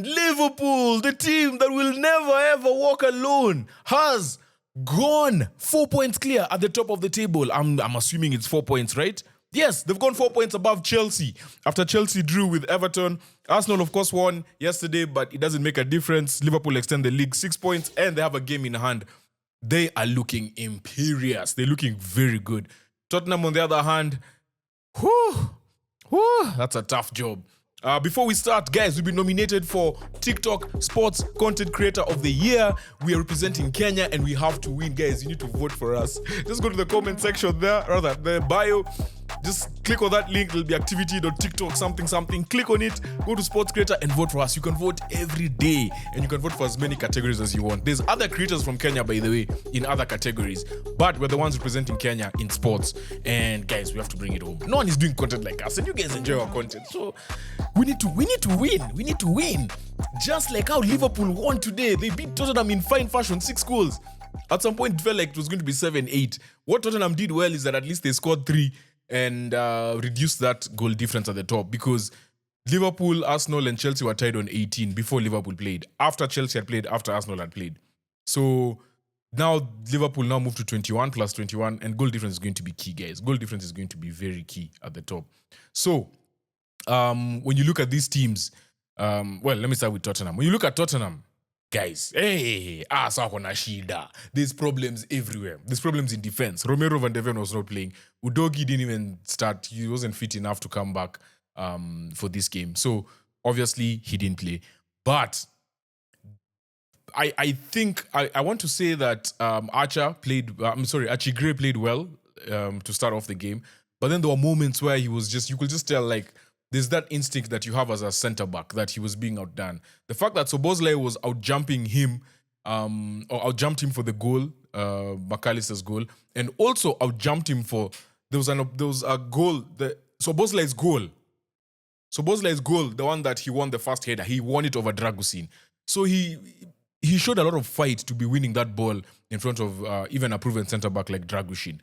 And Liverpool, the team that will never ever walk alone, has gone 4 points clear at the top of the table. I'm assuming it's 4 points, right? Yes, they've gone 4 points above Chelsea after Chelsea drew with Everton. Arsenal, of course, won yesterday, but it doesn't make a difference. Liverpool extend the league 6 points, and they have a game in hand. They are looking imperious. They're looking very good. Tottenham, on the other hand, that's a tough job. Before we start, guys, we've been nominated for TikTok Sports Content Creator of the Year. We are representing Kenya and we have to win. Guys, you need to vote for us. Just go to the comment section there, rather, the bio. Just click on that link. There'll be activity.tiktok something. Click on it, go to Sports Creator and vote for us. You can vote every day and you can vote for as many categories as you want. There's other creators from Kenya, by the way, in other categories. But we're the ones representing Kenya in sports. And guys, we have to bring it home. No one is doing content like us and you guys enjoy our content. So we need to win. We need to win. Just like how Liverpool won today. They beat Tottenham in fine fashion, 6 goals. At some point, it felt like it was going to be 7-8. What Tottenham did well is that at least they scored 3 and reduced that goal difference at the top, because Liverpool, Arsenal, and Chelsea were tied on 18 before Liverpool played. After Chelsea had played, after Arsenal had played. So now Liverpool now moved to 21 plus 21, and goal difference is going to be key, guys. Goal difference is going to be very key at the top. So when you look at these teams, well, let me start with Tottenham. When you look at Tottenham, guys, there's problems everywhere. There's problems in defense. Romero van de Ven was not playing. Udogi didn't even start. He wasn't fit enough to come back for this game. So obviously he didn't play. But I think I want to say that Archie Gray played well to start off the game. But then there were moments where he was you could just tell, like, there's that instinct that you have as a centre-back that he was being outdone. The fact that Szoboszlai was out-jumping him, or out-jumped him for the goal, McAllister's goal, and also out-jumped him for, there was a goal, Szoboszlai's goal, the one that he won the first header, he won it over Dragusin. So he showed a lot of fight to be winning that ball in front of even a proven centre-back like Dragusin.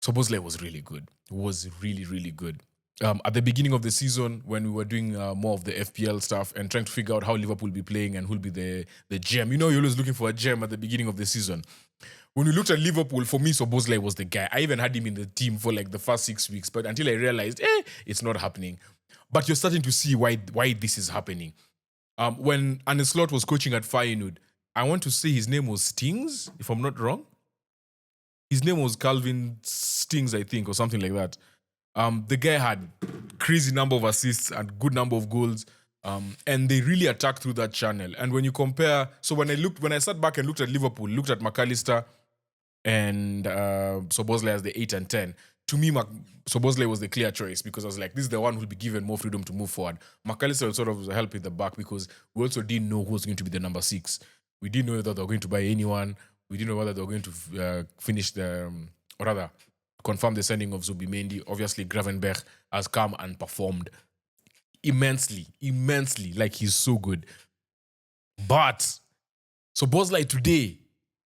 Szoboszlai was really good. Was really, really good. At the beginning of the season, when we were doing more of the FPL stuff and trying to figure out how Liverpool will be playing and who'll be the gem. You know, you're always looking for a gem at the beginning of the season. When we looked at Liverpool, for me, Szoboszlai was the guy. I even had him in the team for like the first 6 weeks, but until I realized, it's not happening. But you're starting to see why this is happening. When Arne Slot was coaching at Feyenoord, I want to say his name was Stings, if I'm not wrong. His name was Calvin Stings, I think, or something like that. The guy had crazy number of assists and good number of goals, and they really attacked through that channel. And when you compare, so when I sat back and looked at Liverpool, looked at McAllister and Szoboszlai as the 8 and 10, to me, Szoboszlai was the clear choice, because I was like, this is the one who'll be given more freedom to move forward. McAllister was sort of help in the back, because we also didn't know who was going to be the number 6. We didn't know whether they were going to buy anyone. We didn't know whether they were going to finish or rather, confirm the signing of Zubimendi. Obviously, Gravenberch has come and performed immensely. Like, he's so good. But Szoboszlai today,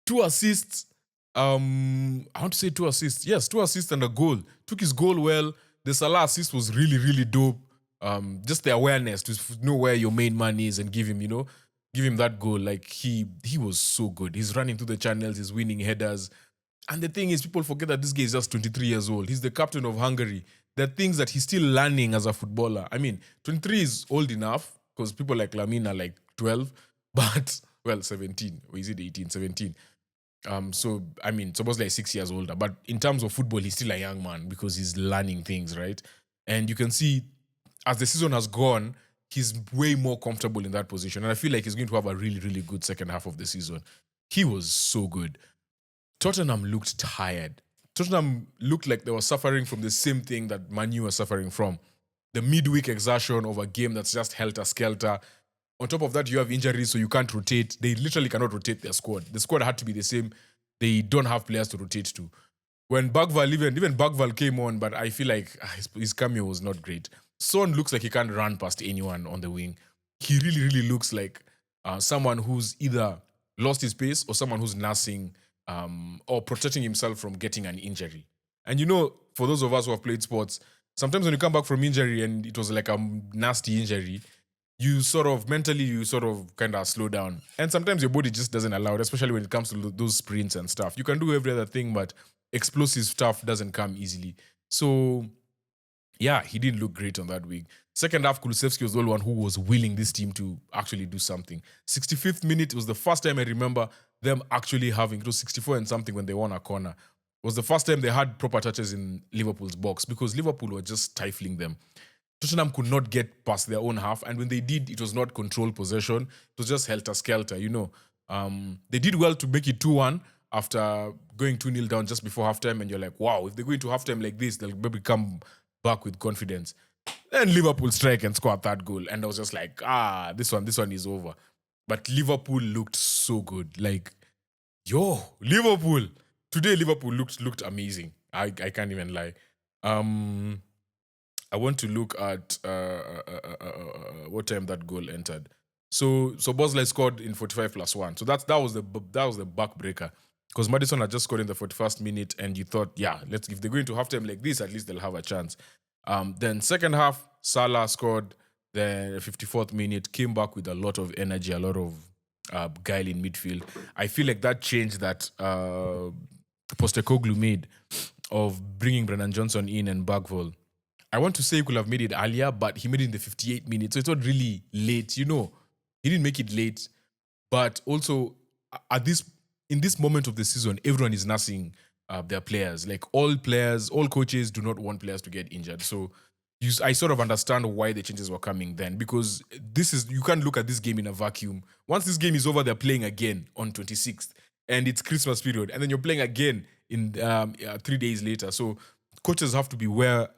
2 assists. I want to say 2 assists. Yes, 2 assists and a goal. Took his goal well. The Salah assist was really, really dope. Just the awareness to know where your main man is and give him that goal. Like, he was so good. He's running through the channels. He's winning headers. And the thing is, people forget that this guy is just 23 years old. He's the captain of Hungary. There are things that he's still learning as a footballer. I mean, 23 is old enough, because people like Lamine are like 12, but, well, 17. Or is it 18? 17. So, I mean, Szoboszlai is 6 years older. But in terms of football, he's still a young man, because he's learning things, right? And you can see, as the season has gone, he's way more comfortable in that position. And I feel like he's going to have a really, really good second half of the season. He was so good. Tottenham looked tired. Tottenham looked like they were suffering from the same thing that Man U was suffering from. The midweek exertion of a game that's just helter-skelter. On top of that, you have injuries, so you can't rotate. They literally cannot rotate their squad. The squad had to be the same. They don't have players to rotate to. When Bagval, even Bagval came on, but I feel like his cameo was not great. Son looks like he can't run past anyone on the wing. He really, really looks like someone who's either lost his pace or someone who's nursing or protecting himself from getting an injury. And you know, for those of us who have played sports, sometimes when you come back from injury and it was like a nasty injury, you sort of mentally, you sort of kind of slow down. And sometimes your body just doesn't allow it, especially when it comes to those sprints and stuff. You can do every other thing, but explosive stuff doesn't come easily. So, yeah, he didn't look great on that week. Second half, Kulusevski was the only one who was willing this team to actually do something. 65th minute was the first time I remember them actually having, it was 64 and something when they won a corner. It was the first time they had proper touches in Liverpool's box because Liverpool were just stifling them. Tottenham could not get past their own half, and when they did, it was not controlled possession. It was just helter-skelter, They did well to make it 2-1 after going 2-0 down just before halftime, and you're like, wow, if they go into halftime like this, they'll maybe come back with confidence. Then Liverpool strike and score a third goal, and I was just like, this one is over. But Liverpool looked so good. Like, Liverpool. Today, Liverpool looked amazing. I can't even lie. I want to look at what time that goal entered. So Bosley scored in 45 plus 1. So that was the backbreaker. Because Maddison had just scored in the 41st minute, and you thought, if they're going to halftime like this, at least they'll have a chance. Then second half, Salah scored the 54th minute, came back with a lot of energy, a lot of guile in midfield. I feel like that change that Postecoglou made of bringing Brennan Johnson in and Bagwell, I want to say he could have made it earlier, but he made it in the 58th minute, so it's not really late. He didn't make it late, but also in this moment of the season, everyone is nursing their players. Like all coaches do not want players to get injured. So I sort of understand why the changes were coming then, because you can't look at this game in a vacuum. Once this game is over, they're playing again on 26th, and it's Christmas period, and then you're playing again in 3 days later. So coaches have to be to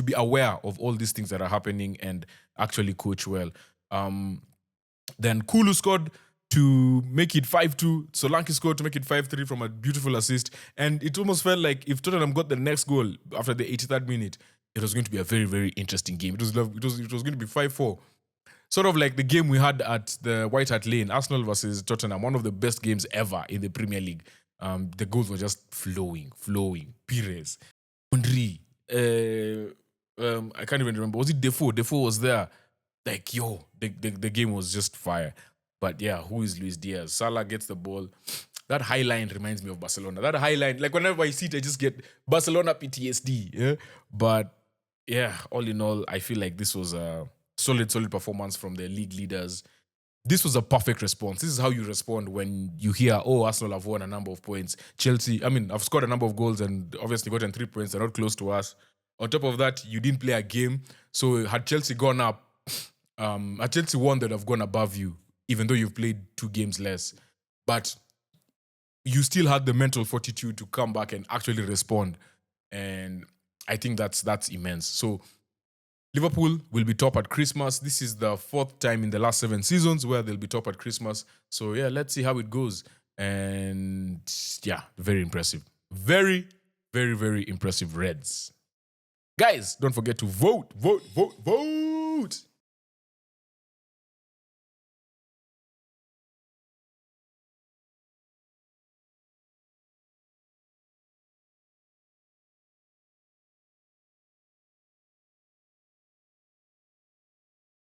be aware of all these things that are happening and actually coach well. Then Kulu scored to make it 5-2. Solanke scored to make it 5-3 from a beautiful assist. And it almost felt like if Tottenham got the next goal after the 83rd minute, it was going to be a very, very interesting game. It was going to be 5-4. Sort of like the game we had at the White Hart Lane, Arsenal versus Tottenham, one of the best games ever in the Premier League. The goals were just flowing. Pires, Henry, I can't even remember. Was it Defoe? Defoe was there. Like, the game was just fire. But yeah, who is Luis Diaz? Salah gets the ball. That high line reminds me of Barcelona. That high line, like whenever I see it, I just get Barcelona PTSD. Yeah? But yeah, all in all, I feel like this was a solid performance from the league leaders. This was a perfect response. This is how you respond when you hear, Arsenal have won a number of points. Chelsea, I've scored a number of goals and obviously gotten 3 points. They're not close to us. On top of that, you didn't play a game. So had Chelsea gone up, had Chelsea won, they'd have gone above you, even though you've played 2 games less. But you still had the mental fortitude to come back and actually respond. And I think that's immense. So Liverpool will be top at Christmas. This is the 4th time in the last 7 seasons where they'll be top at Christmas. So yeah, let's see how it goes. And yeah, very impressive. Very, very, very impressive Reds. Guys, don't forget to vote.